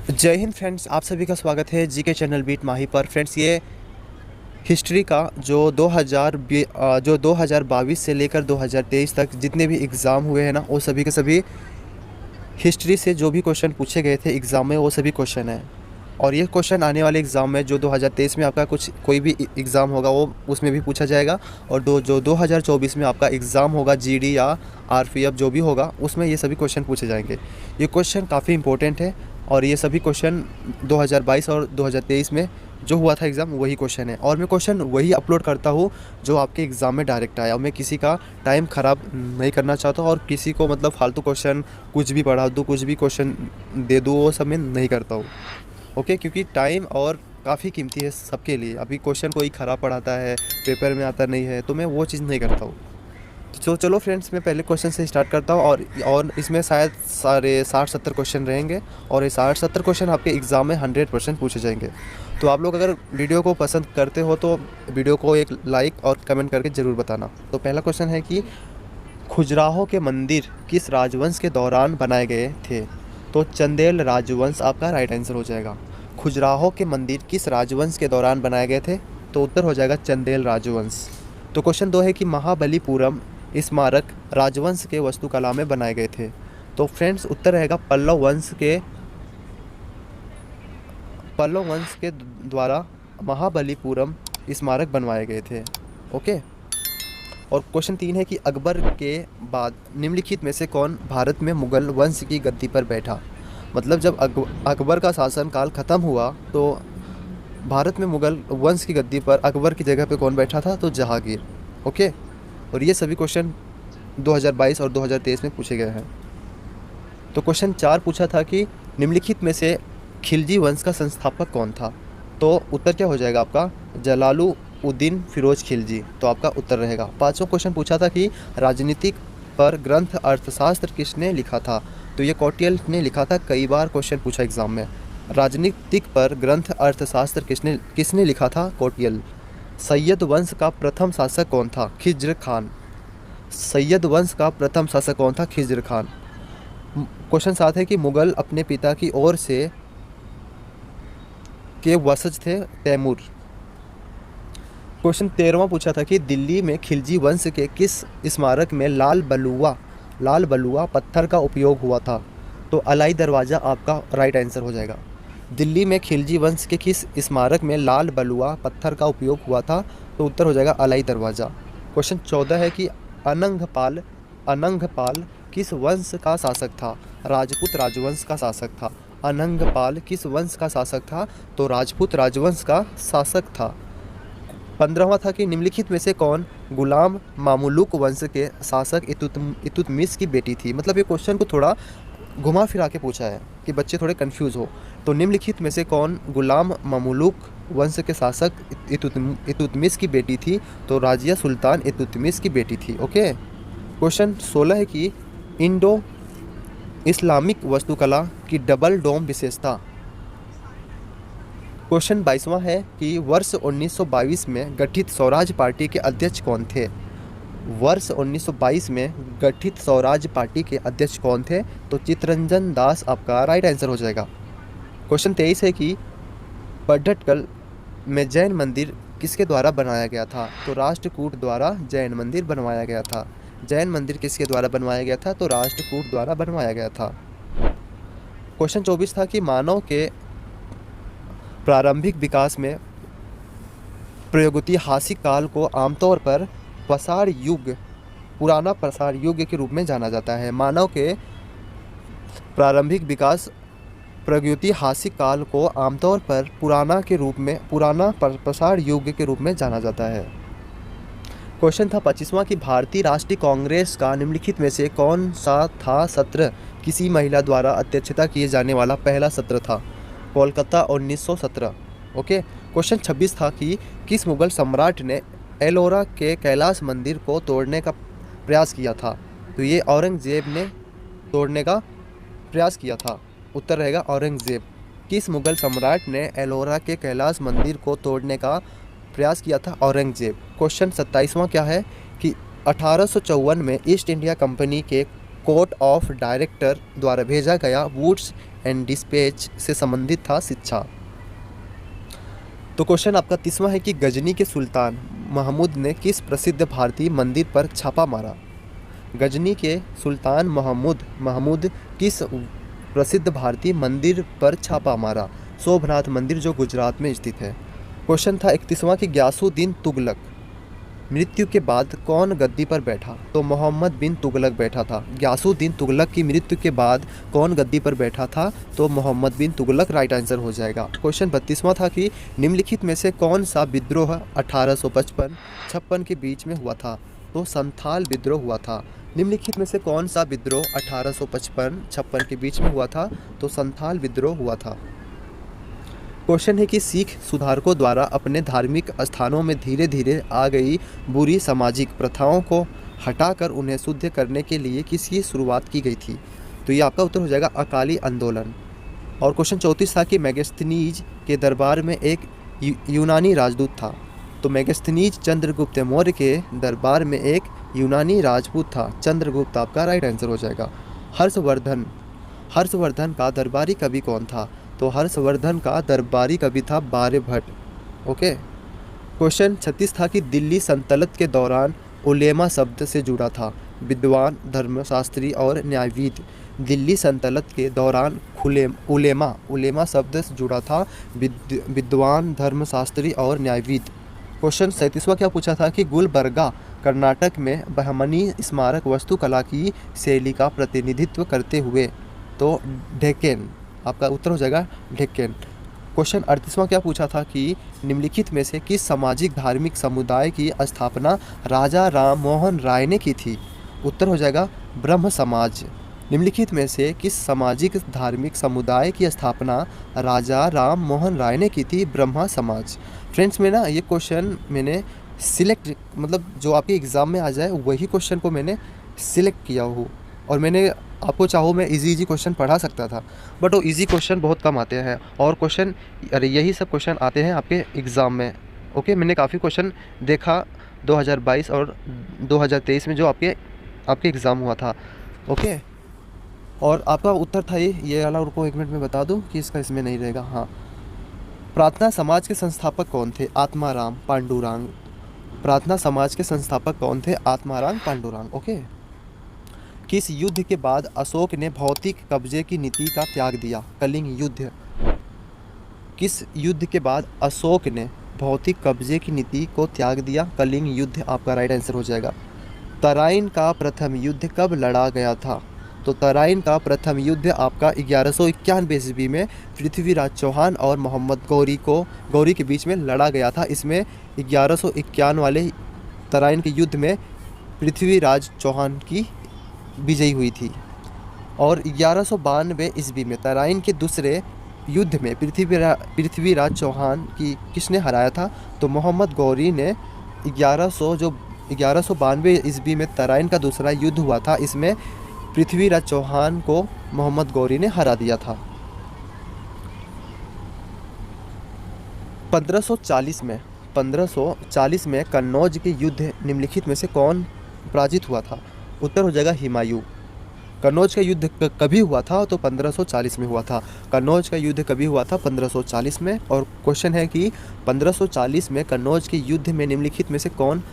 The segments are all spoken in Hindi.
जय हिंद फ्रेंड्स, आप सभी का स्वागत है जीके चैनल बीट माही पर। फ्रेंड्स, ये हिस्ट्री का जो 2022 से लेकर 2023 तक जितने भी एग्ज़ाम हुए हैं ना, वो सभी के सभी हिस्ट्री से जो भी क्वेश्चन पूछे गए थे एग्ज़ाम में, वो सभी क्वेश्चन हैं। और ये क्वेश्चन आने वाले एग्ज़ाम में जो 2023 में आपका कोई भी एग्ज़ाम होगा वो उसमें भी पूछा जाएगा, और जो 2024 में आपका एग्ज़ाम होगा जीडी या आरपीएफ जो भी होगा, उसमें ये सभी क्वेश्चन पूछे जाएंगे। ये क्वेश्चन काफ़ी इंपॉर्टेंट है, और ये सभी क्वेश्चन 2022 और 2023 में जो हुआ था एग्ज़ाम वही क्वेश्चन है, और मैं क्वेश्चन वही अपलोड करता हूँ जो आपके एग्ज़ाम में डायरेक्ट आया। और मैं किसी का टाइम ख़राब नहीं करना चाहता हूँ, और किसी को मतलब फालतू क्वेश्चन कुछ भी पढ़ा दूँ, कुछ भी क्वेश्चन दे दूँ, वो सब मैं नहीं करता हूँ। ओके, क्योंकि टाइम और काफ़ी कीमती है सबके लिए। अभी क्वेश्चन कोई ख़राब पढ़ाता है, पेपर में आता नहीं है, तो मैं वो चीज़ नहीं करता हूँ। तो चलो फ्रेंड्स, मैं पहले क्वेश्चन से स्टार्ट करता हूँ, और इसमें शायद सारे 60-70 क्वेश्चन रहेंगे, और ये 60-70 क्वेश्चन आपके एग्ज़ाम में 100% पूछे जाएंगे। तो आप लोग अगर वीडियो को पसंद करते हो तो वीडियो को एक लाइक और कमेंट करके ज़रूर बताना। तो पहला क्वेश्चन है कि खजुराहो के मंदिर किस राजवंश के दौरान बनाए गए थे? तो चंदेल राजवंश आपका राइट आंसर हो जाएगा। खजुराहो के मंदिर किस राजवंश के दौरान बनाए गए थे? तो उत्तर हो जाएगा चंदेल राजवंश। तो क्वेश्चन 2 है कि महाबलीपुरम स्मारक राजवंश के वास्तुकला में बनाए गए थे? तो फ्रेंड्स, उत्तर रहेगा पल्लव वंश के द्वारा महाबलीपुरम स्मारक बनवाए गए थे। ओके। और क्वेश्चन 3 है कि अकबर के बाद निम्नलिखित में से कौन भारत में मुगल वंश की गद्दी पर बैठा? मतलब जब अकबर का शासनकाल ख़त्म हुआ तो भारत में मुगल वंश की गद्दी पर अकबर की जगह पे कौन बैठा था? तो जहांगीर। ओके। और ये सभी क्वेश्चन 2022 और 2023 में पूछे गए हैं। तो क्वेश्चन 4 पूछा था कि निम्नलिखित में से खिलजी वंश का संस्थापक कौन था? तो उत्तर क्या हो जाएगा आपका? जलालुद्दीन फिरोज खिलजी। तो आपका उत्तर रहेगा। 5वां क्वेश्चन पूछा था कि राजनीतिक पर ग्रंथ अर्थशास्त्र किसने लिखा था? तो ये कौटिल्य ने लिखा था। कई बार क्वेश्चन पूछा एग्जाम में। राजनीतिक पर ग्रंथ अर्थशास्त्र किसने लिखा था? कौटिल्य। सैयद वंश का प्रथम शासक कौन था? खिज्र खान। सैयद वंश का प्रथम शासक कौन था? खिज्र खान। क्वेश्चन 7 है कि मुगल अपने पिता की ओर से के वंशज थे तैमूर। क्वेश्चन 13वां पूछा था कि दिल्ली में खिलजी वंश के किस स्मारक में लाल बलुआ पत्थर का उपयोग हुआ था? तो अलाई दरवाज़ा आपका राइट आंसर हो जाएगा। दिल्ली में खिलजी वंश के किस स्मारक में लाल बलुआ पत्थर का उपयोग हुआ था? तो उत्तर हो जाएगा अलाई दरवाज़ा। क्वेश्चन 14 है कि अनंगपाल किस वंश का शासक था? राजपूत राजवंश का शासक था। अनंगपाल किस वंश का शासक था? तो राजपूत राजवंश का शासक था। 15वां था कि निम्नलिखित में से कौन गुलाम मामुलुक वंश के शासक इतुतमिश की बेटी थी? मतलब ये क्वेश्चन को थोड़ा घुमा फिरा के पूछा है कि बच्चे थोड़े कंफ्यूज हो। तो निम्नलिखित में से कौन गुलाम मामुलुक वंश के शासक इतुतमिश की बेटी थी? तो राजिया सुल्तान इतुतमिश की बेटी थी। ओके। क्वेश्चन 16 है कि इंडो इस्लामिक वास्तुकला की डबल डोम विशेषता। क्वेश्चन 22वां है कि वर्ष 1922 में गठित स्वराज पार्टी के अध्यक्ष कौन थे? वर्ष 1922 में गठित स्वराज पार्टी के अध्यक्ष कौन थे? तो चित्तरंजन दास आपका राइट आंसर हो जाएगा। क्वेश्चन 23 है कि पड्डटकल में जैन मंदिर किसके द्वारा बनाया गया था? तो राष्ट्रकूट द्वारा जैन मंदिर बनवाया गया था। जैन मंदिर किसके द्वारा बनवाया गया था? तो राष्ट्रकूट द्वारा बनवाया गया था। क्वेश्चन 24 था कि मानव के प्रारंभिक विकास में प्रागैतिहासिक काल को आमतौर पर पुराना प्रसार युग के रूप में जाना जाता है। मानव के प्रारंभिक विकास प्रागैतिहासिक काल को आमतौर पर पुराना प्रसार युग के रूप में जाना जाता है। क्वेश्चन था 25वां कि भारतीय राष्ट्रीय कांग्रेस का निम्नलिखित में से कौन सा था सत्र किसी महिला द्वारा अध्यक्षता किए जाने वाला पहला सत्र था? कोलकाता 1917। ओके। क्वेश्चन 26 था कि किस मुगल सम्राट ने एलोरा के कैलाश मंदिर को तोड़ने का प्रयास किया था? तो ये औरंगजेब ने तोड़ने का प्रयास किया था। उत्तर रहेगा औरंगजेब। किस मुगल सम्राट ने एलोरा के कैलाश मंदिर को तोड़ने का प्रयास किया था? औरंगजेब। क्वेश्चन 27वां क्या है कि 1854 में ईस्ट इंडिया कंपनी के कोर्ट ऑफ डायरेक्टर द्वारा भेजा गया वुड्स एंड डिस्पैच से संबंधित था शिक्षा। तो क्वेश्चन आपका 30वां है कि गजनी के सुल्तान महमूद ने किस प्रसिद्ध भारतीय मंदिर पर छापा मारा। गजनी के सुल्तान महमूद किस प्रसिद्ध भारतीय मंदिर पर छापा मारा। सोमनाथ मंदिर जो गुजरात में स्थित है। क्वेश्चन था 31वां कि ग्यासुद्दीन तुगलक मृत्यु के बाद कौन गद्दी पर बैठा। तो मोहम्मद बिन तुगलक बैठा था। ग्यासुद्दीन तुगलक की मृत्यु के बाद कौन गद्दी पर बैठा था। तो मोहम्मद बिन तुगलक राइट आंसर हो जाएगा। क्वेश्चन 32वां था कि निम्नलिखित में से कौन सा विद्रोह 1855-56 के बीच में हुआ था। तो संथाल विद्रोह हुआ था। निम्नलिखित में से कौन सा विद्रोह 1855-56 के बीच में हुआ था। तो संथाल विद्रोह हुआ था। क्वेश्चन है कि सिख सुधारकों द्वारा अपने धार्मिक स्थानों में धीरे धीरे आ गई बुरी सामाजिक प्रथाओं को हटाकर उन्हें शुद्ध करने के लिए किसकी शुरुआत की गई थी। तो ये आपका उत्तर हो जाएगा अकाली आंदोलन। और क्वेश्चन 34 था कि मेगास्थनीज के दरबार में एक यूनानी राजदूत था। तो मेगास्थनीज चंद्रगुप्त मौर्य के दरबार में एक यूनानी राजपूत था। चंद्रगुप्त आपका राइट आंसर हो जाएगा। हर्षवर्धन का दरबारी कवि कौन था। तो हर्षवर्धन का दरबारी कवि था आर्यभट्ट। ओके। क्वेश्चन 36 था कि दिल्ली सल्तनत के दौरान उलेमा शब्द से जुड़ा था। विद्वान, धर्मशास्त्री और न्यायविद। दिल्ली सल्तनत के दौरान उलेमा शब्द से जुड़ा था। विद्वान, धर्मशास्त्री और न्यायविद। क्वेश्चन 37वां क्या पूछा था कि गुलबर्गा कर्नाटक में बहमनी स्मारक वास्तुकला की शैली का प्रतिनिधित्व करते हुए। तो डेक्कन आपका उत्तर हो जाएगा डेक्कन। क्वेश्चन 38वां क्या पूछा था कि निम्नलिखित में से किस सामाजिक धार्मिक समुदाय की स्थापना राजा राम मोहन राय ने की थी। उत्तर हो जाएगा ब्रह्म समाज। निम्नलिखित में से किस सामाजिक धार्मिक समुदाय की स्थापना राजा राम मोहन राय ने की थी। ब्रह्मा समाज। फ्रेंड्स में ना ये क्वेश्चन मैंने सिलेक्ट मतलब जो आपके एग्ज़ाम में आ जाए वही क्वेश्चन को मैंने सिलेक्ट किया हूँ। और मैंने आपको चाहो मैं इजी क्वेश्चन पढ़ा सकता था बट वो इजी क्वेश्चन बहुत कम आते हैं और क्वेश्चन यही सब क्वेश्चन आते हैं आपके एग्ज़ाम में। ओके। मैंने काफ़ी क्वेश्चन देखा 2022 और 2023 में जो आपके एग्ज़ाम हुआ था। ओके। और आपका उत्तर था ये वाला। उनको 1 मिनट में बता दूं कि इसका इसमें नहीं रहेगा। हाँ, प्रार्थना समाज के संस्थापक कौन थे। आत्माराम पांडुरंग। प्रार्थना समाज के संस्थापक कौन थे। आत्माराम पांडुरंग। ओके। किस युद्ध के बाद अशोक ने भौतिक कब्जे की नीति का त्याग दिया। कलिंग युद्ध। किस युद्ध के बाद अशोक ने भौतिक कब्जे की नीति को त्याग दिया। कलिंग युद्ध आपका राइट आंसर हो जाएगा। तराइन का प्रथम युद्ध कब लड़ा गया था। तो तराइन का प्रथम युद्ध आपका 1191 ईस्वी में पृथ्वीराज चौहान और मोहम्मद गौरी के बीच में लड़ा गया था। इसमें 1191 वाले तराइन के युद्ध में पृथ्वीराज चौहान की विजयी हुई थी। और 1192 ईस्वी में तराइन के दूसरे युद्ध में पृथ्वीराज चौहान की किसने हराया था। तो मोहम्मद गौरी ने 1192 ईस्वी में तराइन का दूसरा युद्ध हुआ था। इसमें पृथ्वीराज चौहान को मोहम्मद गौरी ने हरा दिया था। 1540 में कन्नौज के युद्ध निम्नलिखित में से कौन पराजित हुआ था। उत्तर हो जाएगा हुमायूं। कन्नौज का युद्ध कभी हुआ था। तो 1540 में हुआ था। कन्नौज का युद्ध कभी हुआ था 1540 में। और क्वेश्चन है कि 1540 में कन्नौज के युद्ध में निम्नलिखित में से कौन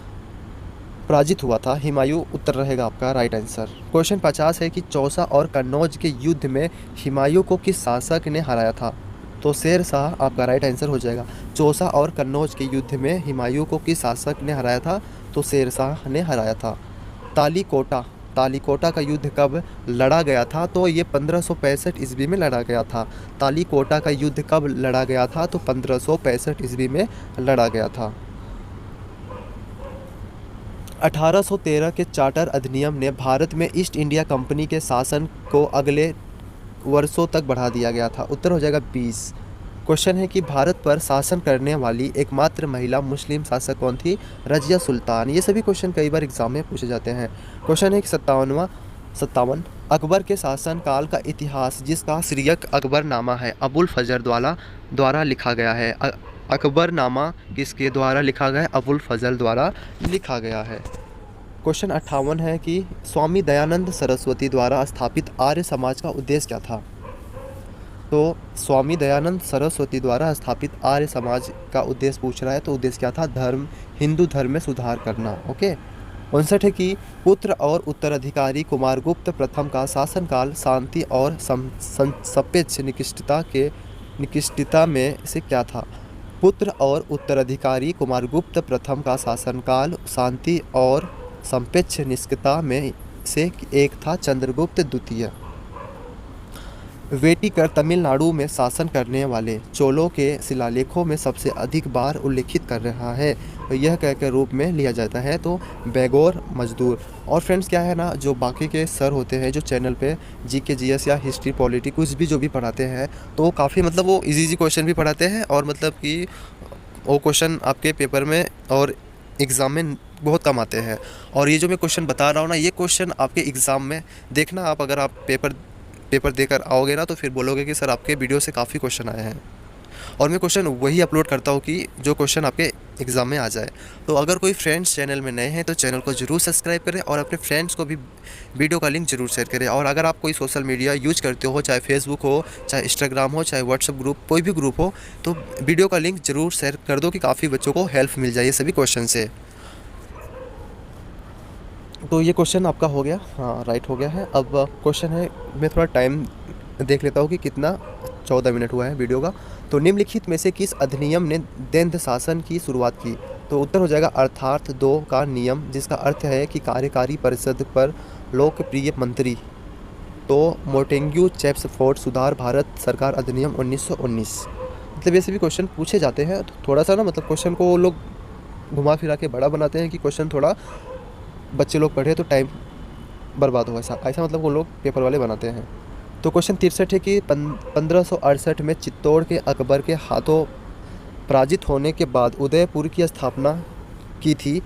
पराजित हुआ था। हुमायूं उत्तर रहेगा आपका राइट आंसर। क्वेश्चन 50 है कि चौसा और कन्नौज के युद्ध में हुमायूं को किस शासक ने हराया था। तो शेर शाह आपका राइट आंसर हो जाएगा। चौसा और कन्नौज के युद्ध में हुमायूं को किस शासक ने हराया था। तो शेर शाह ने हराया था। तालीकोटा का युद्ध कब लड़ा गया था। तो ये 1565 ईस्वी में लड़ा गया था। तालीकोटा का युद्ध कब लड़ा गया था। तो 1565 ईस्वी में लड़ा गया था। 1813 के चार्टर अधिनियम ने भारत में ईस्ट इंडिया कंपनी के शासन को अगले वर्षों तक बढ़ा दिया गया था। उत्तर हो जाएगा 20। क्वेश्चन है कि भारत पर शासन करने वाली एकमात्र महिला मुस्लिम शासक कौन थी। रजिया सुल्तान। ये सभी क्वेश्चन कई बार एग्जाम में पूछे जाते हैं। क्वेश्चन है कि 57 अकबर के शासनकाल का इतिहास जिसका सिरियक अकबरनामा है अबुल फजल द्वारा लिखा गया है। अकबरनामा किसके द्वारा लिखा गया है। अबुल फजल द्वारा लिखा गया है। क्वेश्चन 58 है कि स्वामी दयानंद सरस्वती द्वारा स्थापित आर्य समाज का उद्देश्य क्या था। तो स्वामी दयानंद सरस्वती द्वारा स्थापित आर्य समाज का उद्देश्य पूछ रहा है, तो उद्देश्य क्या था, धर्म, हिंदू धर्म में सुधार करना। ओके। 59 है कि पुत्र और उत्तराधिकारी कुमारगुप्त प्रथम का शासनकाल शांति और सापेक्ष निकृष्टता में से क्या था। पुत्र और उत्तराधिकारी कुमारगुप्त प्रथम का शासनकाल शांति और सापेक्ष निष्ठता में से एक था। चंद्रगुप्त द्वितीय। वेटिकर तमिलनाडु में शासन करने वाले चोलों के शिलालेखों में सबसे अधिक बार उल्लेखित कर रहा है, तो यह कह के रूप में लिया जाता है, तो बेगोर मजदूर। और फ्रेंड्स क्या है ना, जो बाकी के सर होते हैं जो चैनल पे जीके जीएस या हिस्ट्री पॉलिटी कुछ भी जो भी पढ़ाते हैं, तो वो काफ़ी मतलब वो इजी क्वेश्चन भी पढ़ाते हैं, और मतलब कि वो क्वेश्चन आपके पेपर में और एग्ज़ाम में बहुत कम आते हैं। और ये जो मैं क्वेश्चन बता रहा हूँ ना, ये क्वेश्चन आपके एग्ज़ाम में देखना, आप अगर आप पेपर देकर आओगे ना, तो फिर बोलोगे कि सर आपके वीडियो से काफ़ी क्वेश्चन आए हैं। और मैं क्वेश्चन वही अपलोड करता हूँ कि जो क्वेश्चन आपके एग्ज़ाम में आ जाए। तो अगर कोई फ्रेंड्स चैनल में नए हैं तो चैनल को ज़रूर सब्सक्राइब करें, और अपने फ्रेंड्स को भी वीडियो का लिंक ज़रूर शेयर करें। और अगर आप कोई सोशल मीडिया यूज करते हो, चाहे फेसबुक हो, चाहे इंस्टाग्राम हो, चाहे व्हाट्सएप ग्रुप, कोई भी ग्रुप हो, तो वीडियो का लिंक ज़रूर शेयर कर दो कि काफ़ी बच्चों को हेल्प मिल जाए सभी क्वेश्चन से। तो ये क्वेश्चन आपका हो गया, हाँ राइट हो गया है। अब क्वेश्चन है, मैं थोड़ा टाइम देख लेता हूँ कि कितना 14 मिनट हुआ है वीडियो का। तो निम्नलिखित में से किस अधिनियम ने द्वंद्व शासन की शुरुआत की। तो उत्तर हो जाएगा अर्थात 2 का नियम, जिसका अर्थ है कि कार्यकारी परिषद पर लोकप्रिय मंत्री। तो मोंटेग्यू चेम्सफोर्ड सुधार भारत सरकार अधिनियम 1919। मतलब ऐसे भी क्वेश्चन पूछे जाते हैं, तो थोड़ा सा ना मतलब क्वेश्चन को लोग घुमा फिरा के बड़ा बनाते हैं कि क्वेश्चन थोड़ा बच्चे लोग पढ़े तो टाइम बर्बाद हो, ऐसा मतलब वो लोग पेपर वाले बनाते हैं। तो क्वेश्चन 63 है कि 1568 में चित्तौड़ के अकबर के हाथों पराजित होने के बाद उदयपुर की स्थापना की थी,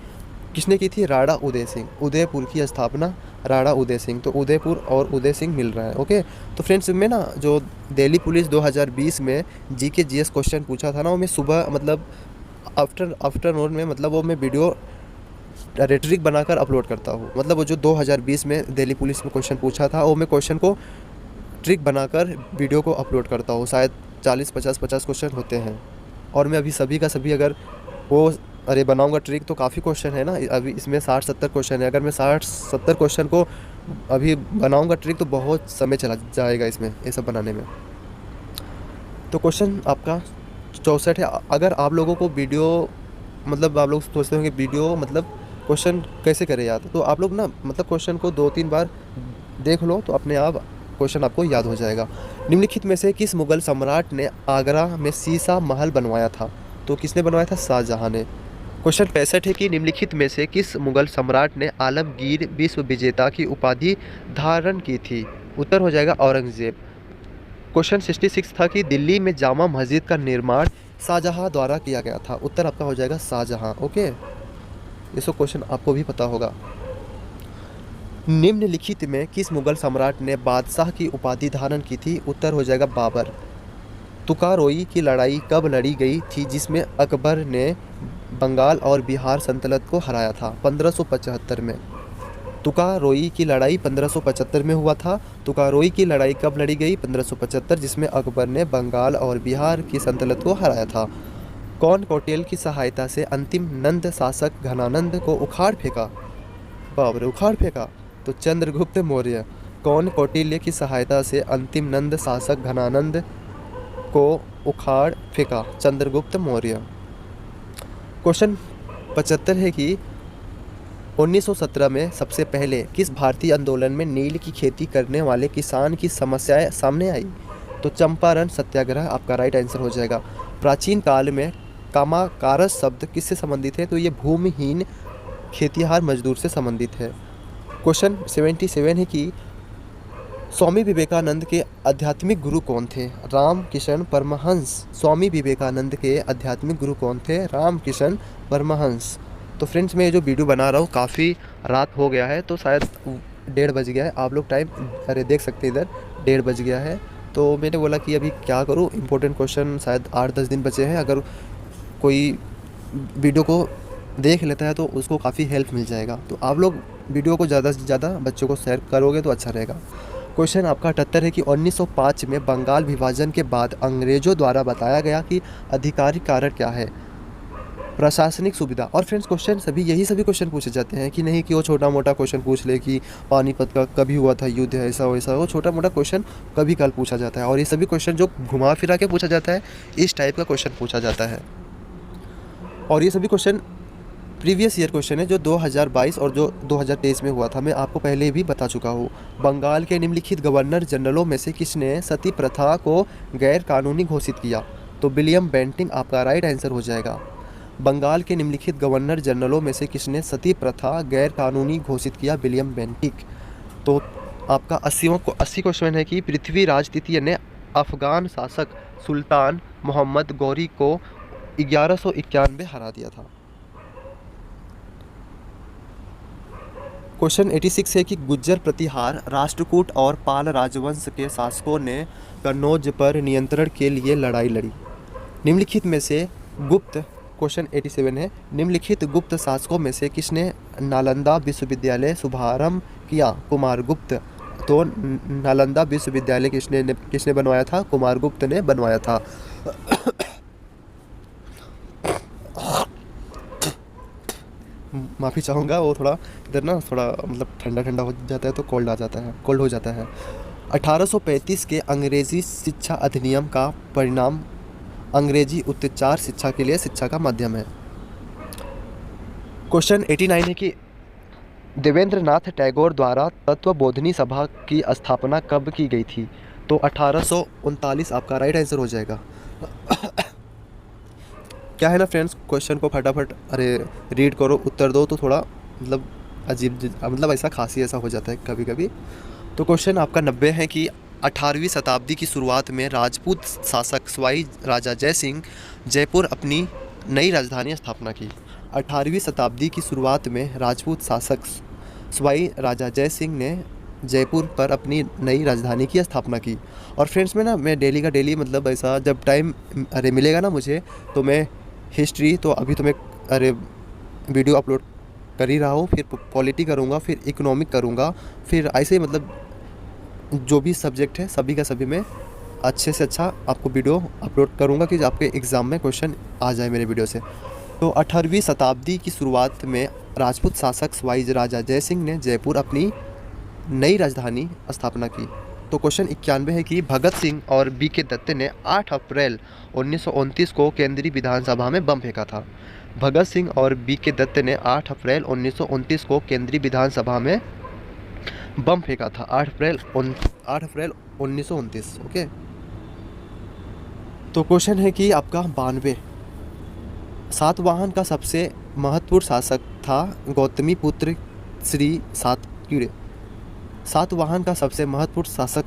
किसने की थी, राणा उदय सिंह। उदयपुर की स्थापना राणा उदय सिंह। तो उदयपुर और उदय सिंह मिल रहा है। ओके। तो फ्रेंड्स मैं ना जो दिल्ली पुलिस 2020 में जीके जीएस क्वेश्चन पूछा था ना, वो मैं सुबह मतलब आफ्टरनून में मतलब वो मैं वीडियो रेटरिक बनाकर अपलोड करता हूँ। मतलब वो जो 2020 में दिल्ली पुलिस में क्वेश्चन पूछा था, वो मैं क्वेश्चन को ट्रिक बनाकर वीडियो को अपलोड करता हूँ। शायद 40-50 क्वेश्चन होते हैं, और मैं अभी सभी का सभी अगर वो बनाऊँगा ट्रिक तो काफ़ी क्वेश्चन है ना, अभी इसमें 60-70 क्वेश्चन है। अगर मैं 60-70 क्वेश्चन को अभी बनाऊँगा ट्रिक तो बहुत समय चला जाएगा इसमें, ये सब बनाने में। तो क्वेश्चन आपका 64 है। अगर आप लोगों को वीडियो मतलब आप लोग सोचते होंगे वीडियो मतलब क्वेश्चन कैसे करें याद, तो आप लोग ना मतलब क्वेश्चन को 2-3 बार देख लो तो अपने आप क्वेश्चन आपको याद हो जाएगा। निम्नलिखित में से किस मुगल सम्राट ने आगरा में शीशा महल बनवाया था। तो किसने बनवाया था, शाहजहां ने। क्वेश्चन 65 है कि निम्नलिखित में से किस मुगल सम्राट ने आलमगीर विश्व विजेता की उपाधि धारण की थी। उत्तर हो जाएगा औरंगजेब। क्वेश्चन 66 था कि दिल्ली में जामा मस्जिद का निर्माण शाहजहां द्वारा किया गया था। उत्तर आपका हो जाएगा शाहजहां। ओके, ये सब क्वेश्चन आपको भी पता होगा। निम्नलिखित में किस मुगल सम्राट ने बादशाह की उपाधि धारण की थी। उत्तर हो जाएगा बाबर। तुकारोई की लड़ाई कब लड़ी गई थी जिसमें अकबर ने बंगाल और बिहार सल्तनत को हराया था। 1575 में। तुकारोई की लड़ाई 1575 में हुआ था। तुकारोई की लड़ाई कब लड़ी गई, 1575, जिसमें अकबर ने बंगाल और बिहार की सल्तनत को हराया था। कौन कौटिल्य की सहायता से अंतिम नंद शासक घनानंद को उखाड़ फेंका। बाप रे, उखाड़ फेंका। तो चंद्रगुप्त मौर्य। कौन कौटिल्य की सहायता से अंतिम नंद शासक घनानंद को उखाड़ फेंका। चंद्रगुप्त मौर्य। क्वेश्चन 75 है कि 1917 में सबसे पहले किस भारतीय आंदोलन में नील की खेती करने वाले किसान की समस्याएं सामने आई। तो चंपारण सत्याग्रह आपका राइट आंसर हो जाएगा। प्राचीन काल में कामाकारस शब्द किससे संबंधित है। तो ये भूमिहीन खेतिहार मजदूर से संबंधित है। क्वेश्चन 77 है कि स्वामी विवेकानंद के आध्यात्मिक गुरु कौन थे। रामकृष्ण परमहंस। स्वामी विवेकानंद के आध्यात्मिक गुरु कौन थे। रामकृष्ण परमहंस। तो फ्रेंड्स मैं जो वीडियो बना रहा हूँ काफ़ी रात हो गया है, तो शायद 1:30 बज गया है। आप लोग टाइम अरे देख सकते हैं इधर 1:30 बज गया है। तो मैंने बोला कि अभी क्या करूँ, इम्पोर्टेंट क्वेश्चन शायद 8-10 दिन बचे हैं। अगर कोई वीडियो को देख लेता है तो उसको काफ़ी हेल्प मिल जाएगा। तो आप लोग वीडियो को ज़्यादा से ज़्यादा बच्चों को शेयर करोगे तो अच्छा रहेगा। क्वेश्चन आपका 78 है कि 1905 में बंगाल विभाजन के बाद अंग्रेज़ों द्वारा बताया गया कि आधिकारिक कारण क्या है? प्रशासनिक सुविधा। और फ्रेंड्स क्वेश्चन सभी क्वेश्चन पूछे जाते हैं कि नहीं कि वो छोटा मोटा क्वेश्चन पूछ ले कि पानीपत का कभी हुआ था युद्ध, ऐसा वैसा, वो छोटा मोटा क्वेश्चन कभी कल पूछा जाता है। और ये सभी क्वेश्चन जो घुमा फिरा के पूछा जाता है, इस टाइप का क्वेश्चन पूछा जाता है। और ये सभी क्वेश्चन प्रीवियस ईयर क्वेश्चन है जो 2022 और जो 2023 में हुआ था। मैं आपको पहले भी बता चुका हूँ। बंगाल के निम्नलिखित गवर्नर जनरलों में से किसने सती प्रथा को गैर कानूनी घोषित किया? तो विलियम बेंटिक आपका राइट आंसर हो जाएगा। बंगाल के निम्नलिखित गवर्नर जनरलों में से किसने सती प्रथा गैर कानूनी घोषित किया? William Bentinck. तो आपका 80 क्वेश्चन है कि पृथ्वीराज तृतीय ने अफगान शासक सुल्तान मोहम्मद गौरी को 1191 हरा दिया था। क्वेश्चन 86 है कि गुज्जर प्रतिहार, राष्ट्रकूट और पाल राजवंश के शासकों ने कन्नौज पर नियंत्रण के लिए लड़ाई लड़ी। निम्नलिखित में से गुप्त क्वेश्चन 87 है, निम्नलिखित गुप्त शासकों में से किसने नालंदा विश्वविद्यालय शुभारंभ किया? कुमारगुप्त। तो नालंदा विश्वविद्यालय किसने बनवाया था? कुमारगुप्त ने बनवाया था। माफ़ी चाहूँगा, वो थोड़ा इधर ना थोड़ा मतलब ठंडा हो जाता है तो कोल्ड हो जाता है। 1835 के अंग्रेज़ी शिक्षा अधिनियम का परिणाम अंग्रेजी उच्चार शिक्षा के लिए शिक्षा का माध्यम है। क्वेश्चन 89 है कि देवेंद्रनाथ टैगोर द्वारा तत्वबोधिनी सभा की स्थापना कब की गई थी? तो 1839 आपका राइट आंसर हो जाएगा। क्या है ना फ्रेंड्स, क्वेश्चन को फटाफट रीड करो, उत्तर दो तो थोड़ा मतलब अजीब मतलब ऐसा खांसी ऐसा हो जाता है कभी कभी। तो क्वेश्चन आपका 90 है कि 18वीं शताब्दी की शुरुआत में राजपूत शासक सवाई राजा जय सिंह जयपुर अपनी नई राजधानी स्थापना की। 18वीं शताब्दी की शुरुआत में राजपूत शासक सवाई राजा जय सिंह ने जयपुर पर अपनी नई राजधानी की स्थापना की। और फ्रेंड्स मैं डेली का डेली मतलब ऐसा जब टाइम मिलेगा ना मुझे, तो मैं हिस्ट्री तो अभी तो मैं वीडियो अपलोड कर ही रहा हूँ, फिर पॉलिटी करूँगा, फिर इकोनॉमिक करूँगा, फिर ऐसे मतलब जो भी सब्जेक्ट है सभी का सभी मैं अच्छे से अच्छा आपको वीडियो अपलोड करूँगा कि आपके एग्ज़ाम में क्वेश्चन आ जाए मेरे वीडियो से। तो 18वीं शताब्दी की शुरुआत में राजपूत शासक सवाई राजा जय सिंह ने जयपुर अपनी नई राजधानी स्थापना की। तो क्वेश्चन 91 है कि भगत सिंह और B.K. दत्त ने 8 अप्रैल 1929 को केंद्रीय विधानसभा में बम फेंका था। भगत सिंह और B.K. दत्त ने 8 अप्रैल 1929 को केंद्रीय विधानसभा में बम फेंका था। 8 अप्रैल 1929। ओके। तो क्वेश्चन है कि आपका 92, सातवाहन का सबसे महत्वपूर्ण शासक था गौतमी पुत्र श्री सातकड़ी। सातवाहन का सबसे महत्वपूर्ण शासक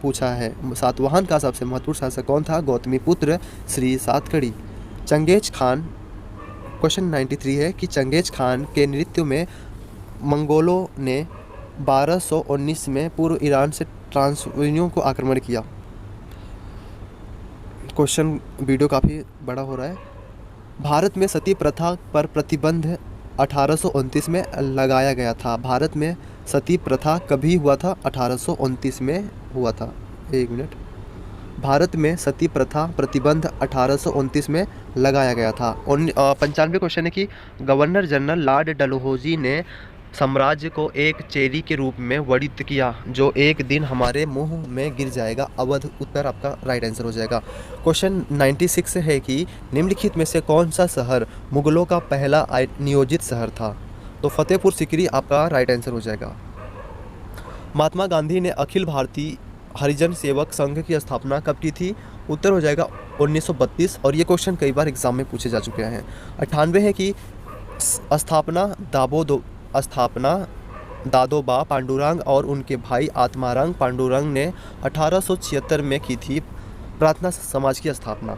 पूछा है। सातवाहन का सबसे महत्वपूर्ण शासक कौन था? गौतमी पुत्र श्री सातकड़ी। चंगेज खान, क्वेश्चन 93 है कि चंगेज खान के नेतृत्व में मंगोलों ने 1219 में पूर्व ईरान से ट्रांसवानियों को आक्रमण किया। क्वेश्चन वीडियो काफ़ी बड़ा हो रहा है। भारत में सती प्रथा पर प्रतिबंध 1829 में लगाया गया था। भारत में सती प्रथा कभी हुआ था? 1829 में हुआ था। एक मिनट। भारत में सती प्रथा प्रतिबंध 1829 में लगाया गया था। 95 क्वेश्चन है कि गवर्नर जनरल लॉर्ड डलहौजी ने साम्राज्य को एक चेरी के रूप में वर्णित किया जो एक दिन हमारे मुंह में गिर जाएगा। अवध। उत्तर आपका राइट आंसर हो जाएगा। क्वेश्चन 96 है कि निम्नलिखित में से कौन सा शहर मुगलों का पहला नियोजित शहर था? तो फतेहपुर सीकरी आपका राइट आंसर हो जाएगा। महात्मा गांधी ने अखिल भारतीय हरिजन सेवक संघ की स्थापना कब की थी? उत्तर हो जाएगा 1932। और ये क्वेश्चन कई बार एग्जाम में पूछे जा चुके हैं। 98 है कि स्थापना दादोबा पांडुरंग और उनके भाई आत्माराम पांडुरंग ने 1876 में की थी। प्रार्थना समाज की स्थापना।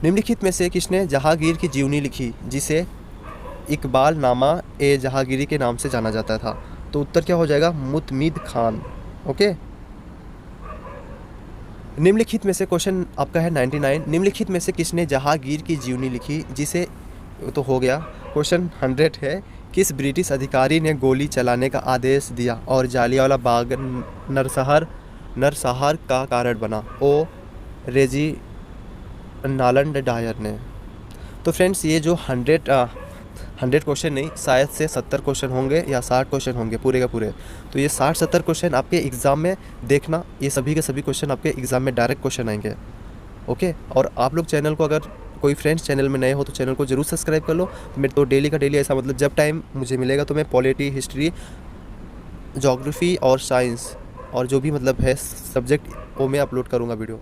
निम्नलिखित में से किसने जहांगीर की जीवनी लिखी जिसे इकबाल नामा ए जहांगीरी के नाम से जाना जाता था? तो उत्तर क्या हो जाएगा? मुतमिद खान। ओके। निम्नलिखित में से क्वेश्चन आपका है 99, निम्नलिखित में से किसने जहांगीर की जीवनी लिखी जिसे तो हो गया। क्वेश्चन 100 है, किस ब्रिटिश अधिकारी ने गोली चलाने का आदेश दिया और जालियांवाला बाग नरसंहार का कारण बना? ओ रेजिनाल्ड डायर ने। तो फ्रेंड्स ये जो 100 क्वेश्चन नहीं, शायद से 70 क्वेश्चन होंगे या 60 क्वेश्चन होंगे पूरे का पूरे। तो ये 60-70 क्वेश्चन आपके एग्ज़ाम में देखना, ये सभी के सभी क्वेश्चन आपके एग्ज़ाम में डायरेक्ट क्वेश्चन आएंगे। ओके, और आप लोग चैनल को, अगर कोई फ्रेंड्स चैनल में नए हो तो चैनल को जरूर सब्सक्राइब कर लो। मेरे तो डेली का डेली, ऐसा मतलब जब टाइम मुझे मिलेगा तो मैं पॉलिटी, हिस्ट्री, ज्योग्राफी और साइंस और जो भी मतलब है सब्जेक्ट वो मैं अपलोड करूँगा वीडियो।